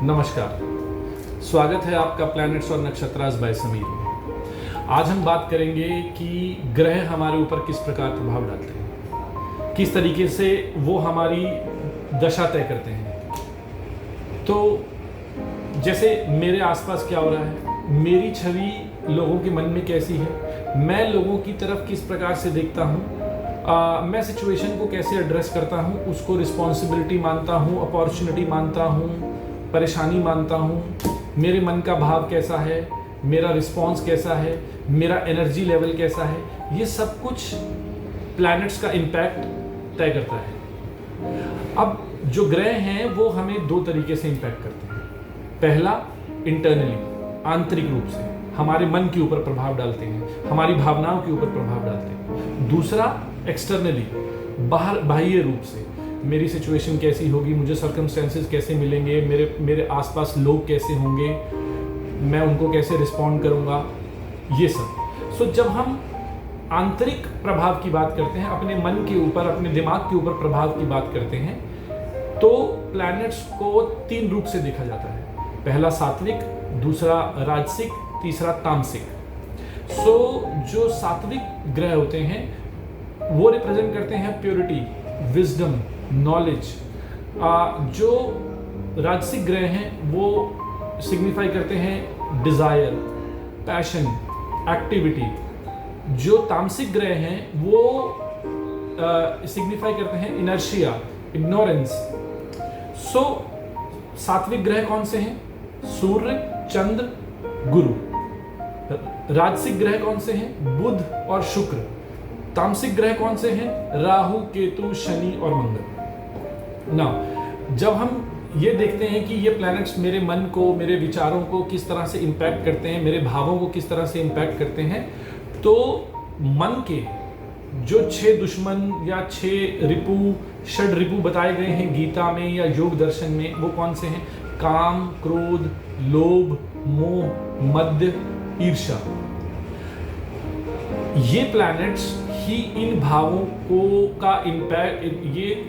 नमस्कार, स्वागत है आपका प्लैनेट्स और नक्षत्रास बाय समीर में। आज हम बात करेंगे कि ग्रह हमारे ऊपर किस प्रकार प्रभाव डालते हैं, किस तरीके से वो हमारी दशा तय करते हैं। तो जैसे मेरे आसपास क्या हो रहा है, मेरी छवि लोगों के मन में कैसी है, मैं लोगों की तरफ किस प्रकार से देखता हूँ, मैं सिचुएशन को कैसे एड्रेस करता हूँ, उसको रिस्पॉन्सिबिलिटी मानता हूँ, अपॉर्चुनिटी मानता हूँ, परेशानी मानता हूँ, मेरे मन का भाव कैसा है, मेरा रिस्पॉन्स कैसा है, मेरा एनर्जी लेवल कैसा है, ये सब कुछ प्लैनेट्स का इम्पैक्ट तय करता है। अब जो ग्रह हैं वो हमें दो तरीके से इम्पैक्ट करते हैं। पहला, इंटरनली, आंतरिक रूप से हमारे मन के ऊपर प्रभाव डालते हैं, हमारी भावनाओं के ऊपर प्रभाव डालते हैं। दूसरा, एक्सटर्नली, बाह्य रूप से मेरी सिचुएशन कैसी होगी, मुझे सर्कमस्टेंसेस कैसे मिलेंगे, मेरे आसपास लोग कैसे होंगे, मैं उनको कैसे रिस्पॉन्ड करूंगा, ये सब। सो जब हम आंतरिक प्रभाव की बात करते हैं, अपने मन के ऊपर, अपने दिमाग के ऊपर प्रभाव की बात करते हैं, तो प्लैनेट्स को तीन रूप से देखा जाता है। पहला सात्विक, दूसरा राजसिक, तीसरा तामसिक। सो जो सात्विक ग्रह होते हैं वो रिप्रेजेंट करते हैं प्योरिटी, विजडम, नॉलेज। जो राजसिक ग्रह हैं वो सिग्निफाई करते हैं डिजायर, पैशन, एक्टिविटी। जो तामसिक ग्रह हैं वो सिग्निफाई करते हैं इनर्शिया, इग्नोरेंस। सो सात्विक ग्रह कौन से हैं? सूर्य, चंद्र, गुरु। राजसिक ग्रह कौन से हैं? बुध और शुक्र। तामसिक ग्रह कौन से हैं? राहु, केतु, शनि और मंगल। जब हम ये देखते हैं कि ये प्लैनेट्स मेरे मन को, मेरे विचारों को किस तरह से इम्पैक्ट करते हैं, मेरे भावों को किस तरह से इम्पैक्ट करते हैं, तो मन के जो 6 दुश्मन या 6 रिपु, षड रिपु बताए गए हैं गीता में या योग दर्शन में, वो कौन से हैं? काम, क्रोध, लोभ, मोह, मद, ईर्ष्या। ये प्लैनेट्स ही इन भावों को का इम्पैक्ट,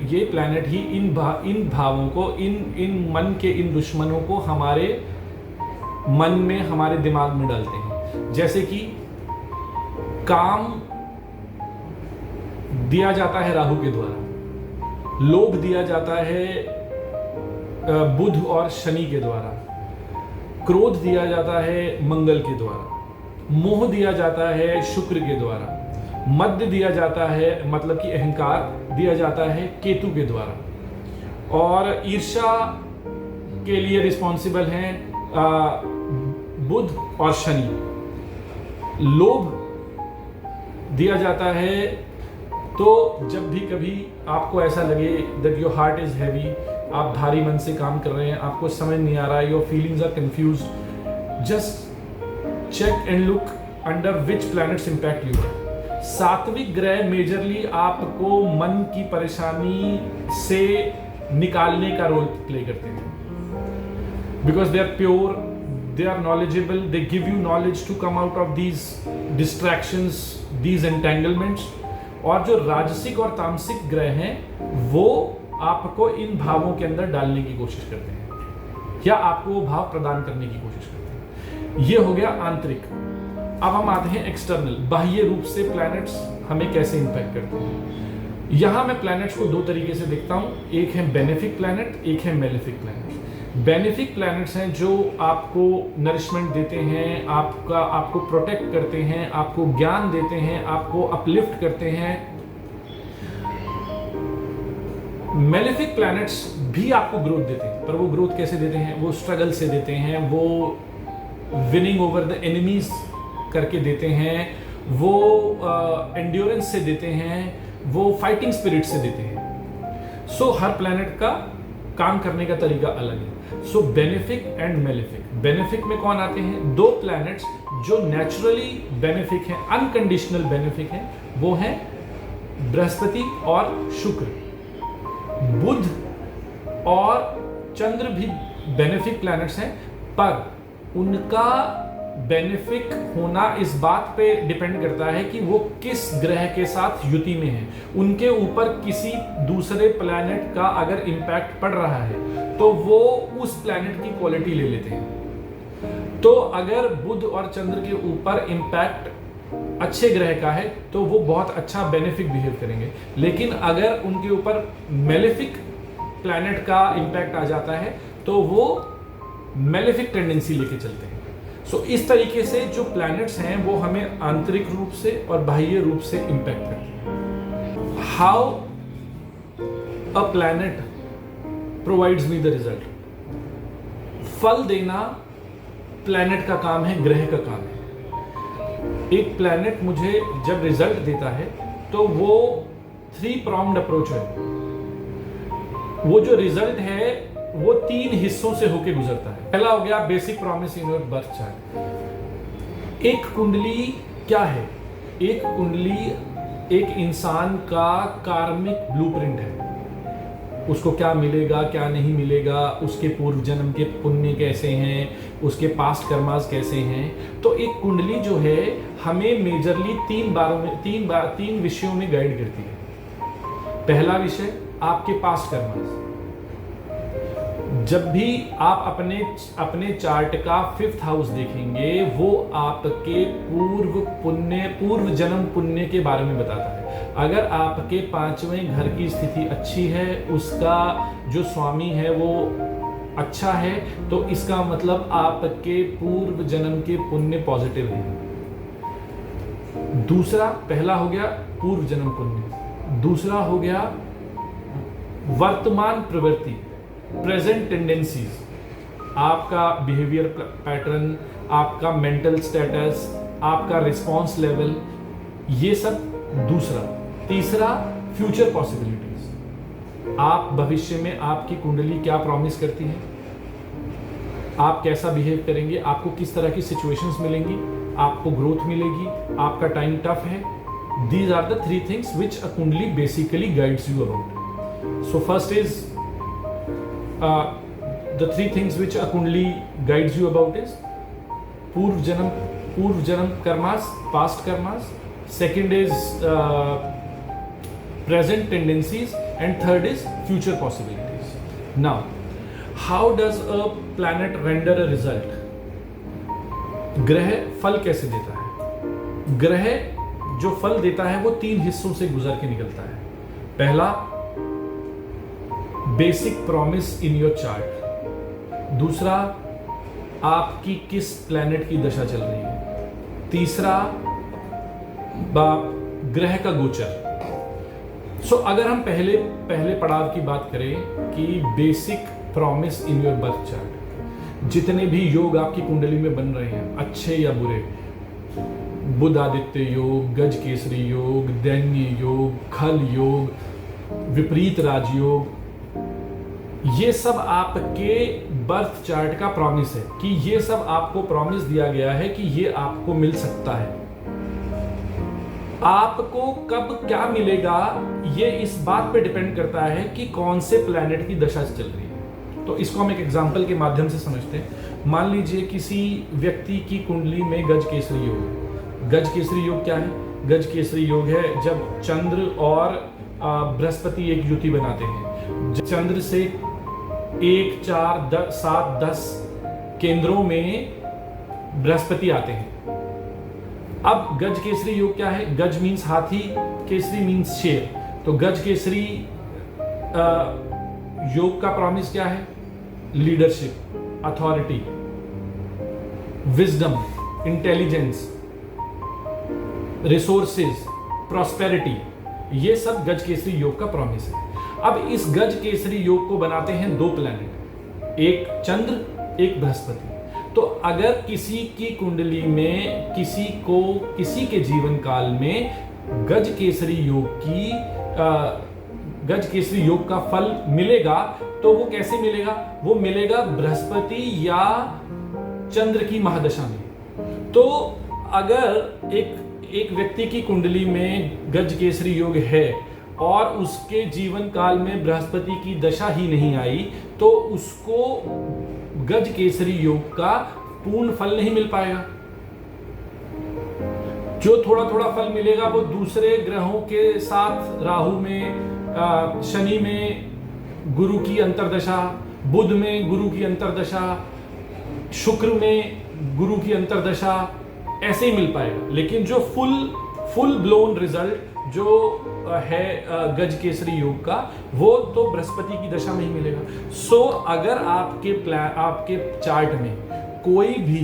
ये प्लैनेट ही इन भावों को, इन मन के इन दुश्मनों को हमारे मन में, हमारे दिमाग में डालते हैं। जैसे कि काम दिया जाता है राहु के द्वारा, लोभ दिया जाता है बुध और शनि के द्वारा, क्रोध दिया जाता है मंगल के द्वारा, मोह दिया जाता है शुक्र के द्वारा, मद दिया जाता है, मतलब कि अहंकार दिया जाता है केतु के द्वारा, और ईर्ष्या के लिए रिस्पॉन्सिबल हैं बुध और शनि। लोभ दिया जाता है, तो जब भी कभी आपको ऐसा लगे that your heart is heavy, आप भारी मन से काम कर रहे हैं, आपको समझ नहीं आ रहा है, your feelings are confuse, just check and look under which planets impact you. सात्विक ग्रह मेजरली आपको मन की परेशानी से निकालने का रोल प्ले करते हैं, because they are pure, they are knowledgeable, they give you knowledge to come out of these distractions, these entanglements. और जो राजसिक और तामसिक ग्रह हैं वो आपको इन भावों के अंदर डालने की कोशिश करते हैं या आपको वो भाव प्रदान करने की कोशिश करते हैं। ये हो गया आंतरिक। अब हम आते हैं एक्सटर्नल, बाह्य रूप से प्लैनेट्स हमें कैसे इंपैक्ट करते हैं। यहां मैं प्लैनेट्स को दो तरीके से देखता हूं, एक है बेनिफिक प्लैनेट, एक है मेलेफिक प्लैनेट। बेनिफिक प्लैनेट्स हैं जो आपको नरिशमेंट देते हैं, आपको प्रोटेक्ट करते हैं, आपको ज्ञान देते हैं, आपको अपलिफ्ट करते हैं। मेलेफिक प्लैनेट्स भी आपको ग्रोथ देते हैं, पर वो ग्रोथ कैसे देते हैं? वो स्ट्रगल से देते हैं, वो विनिंग ओवर द एनिमीज करके देते हैं, वो एंड्योरेंस से देते हैं, वो फाइटिंग स्पिरिट से देते हैं। सो हर प्लैनेट का काम करने का तरीका अलग है। सो बेनिफिक एंड मेलेफिक। बेनिफिक में कौन आते हैं? दो प्लैनेट्स जो नेचुरली बेनिफिक हैं, अनकंडीशनल बेनिफिक हैं, वो हैं बृहस्पति और शुक्र। बुध और चंद्र भी बेनिफिक प्लैनेट्स हैं, पर उनका बेनिफिक होना इस बात पे डिपेंड करता है कि वो किस ग्रह के साथ युति में है। उनके ऊपर किसी दूसरे प्लैनेट का अगर इंपैक्ट पड़ रहा है तो वो उस प्लैनेट की क्वालिटी ले लेते हैं। तो अगर बुध और चंद्र के ऊपर इंपैक्ट अच्छे ग्रह का है तो वो बहुत अच्छा बेनिफिक बिहेव करेंगे, लेकिन अगर उनके ऊपर मेलेफिक प्लैनेट का इंपैक्ट आ जाता है तो वो मेलेफिक टेंडेंसी लेके चलते हैं। सो इस तरीके से जो प्लैनेट्स हैं वो हमें आंतरिक रूप से और बाह्य रूप से इंपैक्ट करते हैं। How a planet provides me the result. फल देना प्लैनेट का काम है, ग्रह का काम है। एक प्लैनेट मुझे जब रिजल्ट देता है तो वो 3 pronged अप्रोच है। वो जो रिजल्ट है वो 3 हिस्सों से होके गुजरता है। पहला हो गया basic promise in your birth chart. एक कुंडली क्या है? एक कुंडली एक इंसान का कार्मिक ब्लूप्रिंट है। उसको क्या मिलेगा, क्या नहीं मिलेगा, उसके पूर्व जन्म के पुण्य कैसे हैं, उसके पास्ट कर्मास कैसे हैं। तो एक कुंडली जो है हमें मेजरली 3 विषयों में गाइड करती है। पहला विषय आपके पास्ट कर्मास। जब भी आप अपने चार्ट का 5th हाउस देखेंगे वो आपके पूर्व जन्म पुण्य के बारे में बताता है। अगर आपके 5वें घर की स्थिति अच्छी है, उसका जो स्वामी है वो अच्छा है, तो इसका मतलब आपके पूर्व जन्म के पुण्य पॉजिटिव है। दूसरा, पहला हो गया पूर्व जन्म पुण्य। दूसरा हो गया वर्तमान प्रवृत्ति, प्रेजेंट टेंडेंसीज, आपका बिहेवियर पैटर्न, आपका मेंटल स्टेटस, आपका रिस्पॉन्स लेवल, ये सब दूसरा। तीसरा, फ्यूचर पॉसिबिलिटीज। आप भविष्य में आपकी कुंडली क्या प्रॉमिस करती है, आप कैसा बिहेव करेंगे, आपको किस तरह की सिचुएशंस मिलेंगी, आपको ग्रोथ मिलेगी, आपका टाइम टफ है। These are the 3 things which a kundli basically guides you about. So first is the 3 things which a kundali guides you about is पूर्व जन्म karmas, past karmas. Second is present tendencies, and third is future possibilities. Now, how does a planet render a result? ग्रह फल कैसे देता है? ग्रह जो फल देता है वो 3 हिस्सों से गुजर के निकलता है। पहला, basic promise in your chart. दूसरा, आपकी किस प्लैनेट की दशा चल रही है। तीसरा, ग्रह का गोचर। सो अगर हम पहले पड़ाव की बात करें कि basic promise in your birth chart, जितने भी योग आपकी कुंडली में बन रहे हैं, अच्छे या बुरे, बुध आदित्य योग, गज केसरी योग, दैन्य योग, खल योग, विपरीत राजयोग, ये सब आपके बर्थ चार्ट का प्रॉमिस है कि ये सब आपको प्रॉमिस दिया गया है कि ये आपको मिल सकता है। आपको कब क्या मिलेगा ये इस बात पे डिपेंड करता है कि कौन से प्लैनेट की दशा चल रही है। तो इसको हम एक एग्जांपल के माध्यम से समझते हैं। मान लीजिए किसी व्यक्ति की कुंडली में गज केसरी योग है। गज केसरी योग क्या है? गज केसरी योग है जब चंद्र और बृहस्पति एक युति बनाते हैं। चंद्र से 1, 4, 7, 10 केंद्रों में बृहस्पति आते हैं। अब गज केसरी योग क्या है? गज मीन्स हाथी, केसरी मीन्स शेर। तो गज केसरी योग का प्रॉमिस क्या है? Leadership, authority, wisdom, intelligence, resources, prosperity, ये सब गज केसरी योग का प्रॉमिस है। अब इस गज केसरी योग को बनाते हैं 2 प्लैनेट, एक चंद्र, एक बृहस्पति। तो अगर किसी की कुंडली में किसी के जीवन काल में गज केसरी योग का फल मिलेगा तो वो कैसे मिलेगा? वो मिलेगा बृहस्पति या चंद्र की महादशा में। तो अगर एक व्यक्ति की कुंडली में गज केसरी योग है और उसके जीवन काल में बृहस्पति की दशा ही नहीं आई तो उसको गज केसरी योग का पूर्ण फल नहीं मिल पाएगा। जो थोड़ा थोड़ा फल मिलेगा वो दूसरे ग्रहों के साथ, राहु में, शनि में गुरु की अंतरदशा, बुध में गुरु की अंतर्दशा, शुक्र में गुरु की अंतर्दशा, ऐसे ही मिल पाएगा। लेकिन जो फुल ब्लोन रिजल्ट जो है गज केसरी योग का, वो तो बृहस्पति की दशा में ही मिलेगा। सो अगर आपके चार्ट में कोई भी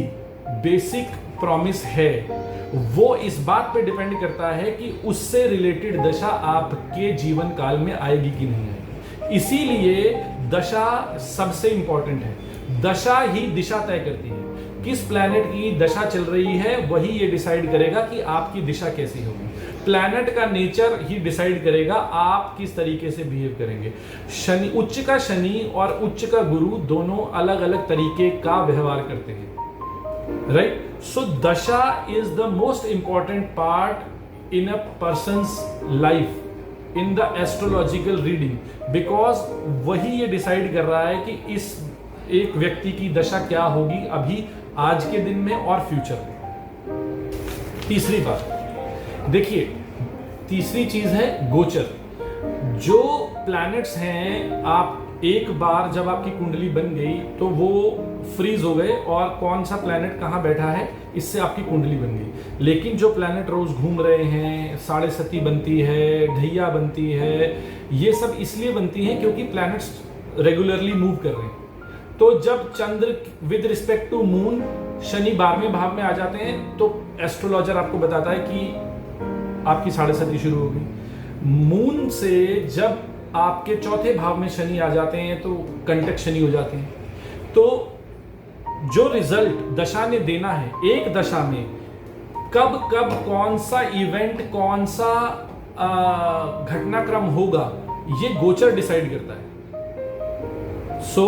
बेसिक प्रॉमिस है, वो इस बात पे डिपेंड करता है कि उससे रिलेटेड दशा आपके जीवन काल में आएगी कि नहीं आएगी। इसीलिए दशा सबसे इंपॉर्टेंट है। दशा ही दिशा तय करती है। किस प्लैनेट की दशा चल रही है वही ये डिसाइड करेगा कि आपकी दिशा कैसी होगी। प्लैनेट का नेचर ही डिसाइड करेगा आप किस तरीके से बिहेव करेंगे। शनि, उच्च का शनि और उच्च का गुरु दोनों अलग अलग तरीके का व्यवहार करते हैं, राइट। सो दशा is the most important part in a persons life in the astrological reading, because वही ये डिसाइड कर रहा है कि इस एक व्यक्ति की दशा क्या होगी अभी आज के दिन में और फ्यूचर में। तीसरी बात देखिए, तीसरी चीज है गोचर। जो प्लैनेट्स हैं, आप एक बार जब आपकी कुंडली बन गई तो वो फ्रीज हो गए और कौन सा प्लैनेट कहां बैठा है इससे आपकी कुंडली बन गई। लेकिन जो प्लैनेट रोज घूम रहे हैं, साढ़े सती बनती है, ढैया बनती है, ये सब इसलिए बनती है क्योंकि प्लैनेट्स रेगुलरली मूव कर रहे हैं। तो जब Chandra with respect to moon Shani 12वें भाव में आ जाते हैं तो एस्ट्रोलॉजर आपको बताता है कि आपकी साढ़े सती शुरू हो गई। मून से जब आपके चौथे भाव में शनि आ जाते हैं तो कंटक शनि हो जाते हैं। तो जो रिजल्ट दशा ने देना है, एक दशा में कब कब कौन सा इवेंट, कौन सा घटनाक्रम होगा, ये गोचर डिसाइड करता है। सो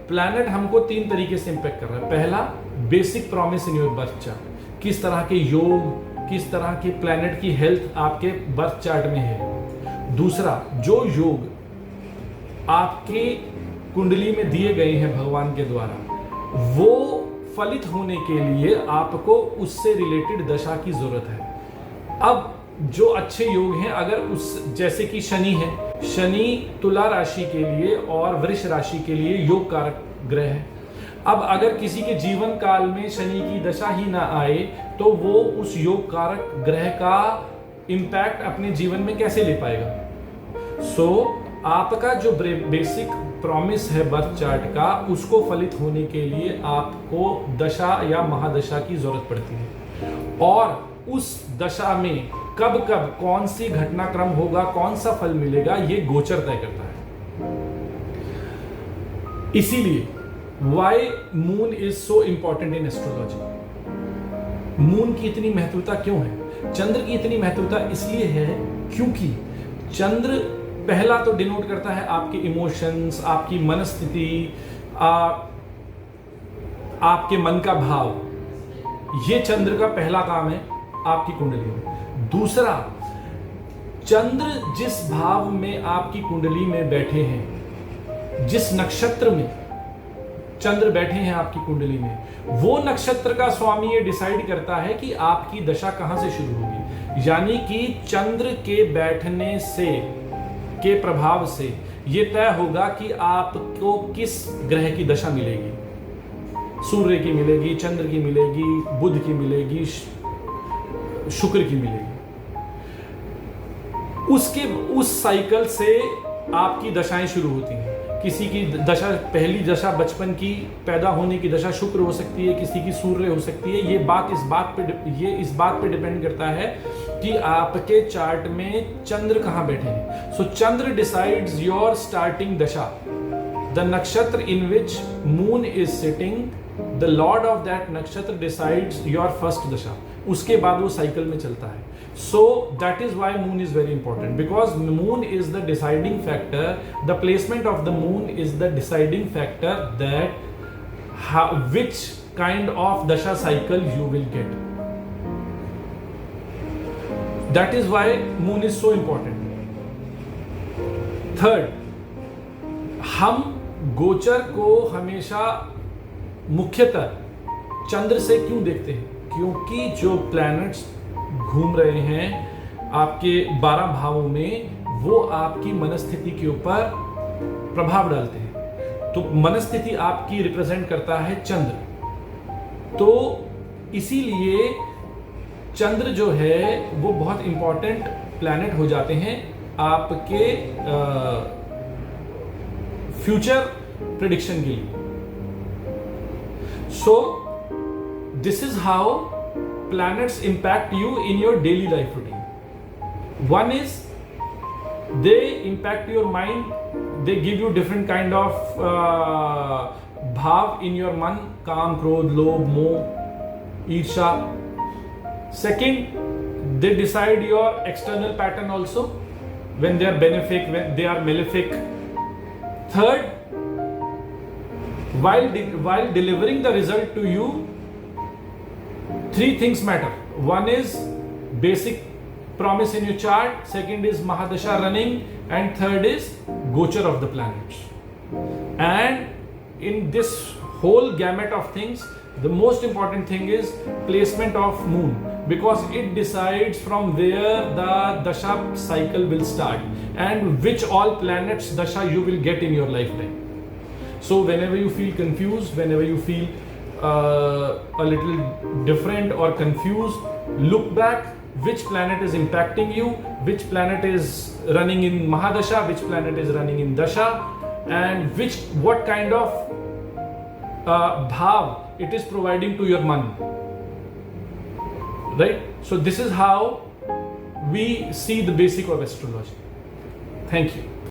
प्लैनेट हमको 3 तरीके से इंपैक्ट कर रहा है। पहला, basic promise in your birth chart, किस तरह के योग, किस तरह के प्लैनेट की हेल्थ आपके बर्थ चार्ट में है। दूसरा, जो योग आपके कुंडली में दिए गए हैं भगवान के द्वारा, वो फलित होने के लिए आपको उससे रिलेटेड दशा की जरूरत है। अब जो अच्छे योग हैं, अगर उस जैसे कि शनि है, शनि तुला राशि के लिए और वृष राशि के लिए योग कारक ग्रह है। अब अगर किसी के जीवन काल में शनि की दशा ही ना आए तो वो उस योग कारक ग्रह का इंपैक्ट अपने जीवन में कैसे ले पाएगा। सो आपका जो बेसिक प्रॉमिस है बर्थ चार्ट का, उसको फलित होने के लिए आपको दशा या महादशा की जरूरत पड़ती है। और उस दशा में कब कब कौन सी घटनाक्रम होगा, कौन सा फल मिलेगा, ये गोचर तय करता है। इसीलिए why moon is so important in astrology. Moon की इतनी महत्वता क्यों है, चंद्र की इतनी महत्वता इसलिए है क्योंकि चंद्र पहला तो डिनोट करता है आपके इमोशंस, आपकी मनस्थिति, आपके मन का भाव। ये चंद्र का पहला काम है आपकी कुंडली में। दूसरा, चंद्र जिस भाव में आपकी कुंडली में बैठे हैं, जिस नक्षत्र में चंद्र बैठे हैं आपकी कुंडली में, वो नक्षत्र का स्वामी ये डिसाइड करता है कि आपकी दशा कहां से शुरू होगी। यानी कि चंद्र के बैठने से, के प्रभाव से ये तय होगा कि आपको किस ग्रह की दशा मिलेगी। सूर्य की मिलेगी, चंद्र की मिलेगी, बुध की मिलेगी, शुक्र की मिलेगी। उस साइकिल से आपकी दशाएं शुरू होती हैं। किसी की दशा, पहली दशा बचपन की पैदा होने की दशा शुक्र हो सकती है, किसी की सूर्य हो सकती है। ये इस बात पे डिपेंड करता है कि आपके चार्ट में चंद्र कहां बैठे हैं। So Chandra decides your starting dasha. The nakshatra in which moon is sitting, the lord of that nakshatra decides your first dasha. उसके बाद वो साइकिल में चलता है। So that is why moon is very important, because moon is the deciding factor. The placement of the moon is the deciding factor that which kind of dasha cycle you will get. That is why moon is so important. Third, हम गोचर को हमेशा मुख्यतः चंद्र से क्यों देखते हैं? क्योंकि जो प्लैनेट्स घूम रहे हैं आपके 12 भावों में, वो आपकी मनस्थिति के ऊपर प्रभाव डालते हैं। तो मनस्थिति आपकी रिप्रेजेंट करता है चंद्र। तो इसीलिए चंद्र जो है वो बहुत इंपॉर्टेंट प्लैनेट हो जाते हैं आपके फ्यूचर प्रेडिक्शन के लिए। So this is how planets impact you in your daily life routine. One is they impact your mind, they give you different kind of bhav in your man, काम, क्रोध, लोभ, मोह, ईर्षा. Second, they decide your external pattern also, when they are benefic, when they are malefic. Third, while delivering the result to you, three things matter. One is basic promise in your chart, second is Mahadasha running, and third is Gochar of the planets. And in this whole gamut of things, the most important thing is placement of moon, because it decides from where the Dasha cycle will start and which all planets Dasha you will get in your lifetime. So whenever you feel confused, whenever you feel a little different or confused, look back which planet is impacting you, which planet is running in Mahadasha, which planet is running in Dasha, and what kind of bhav it is providing to your man, right? So this is how we see the basic of astrology. Thank you.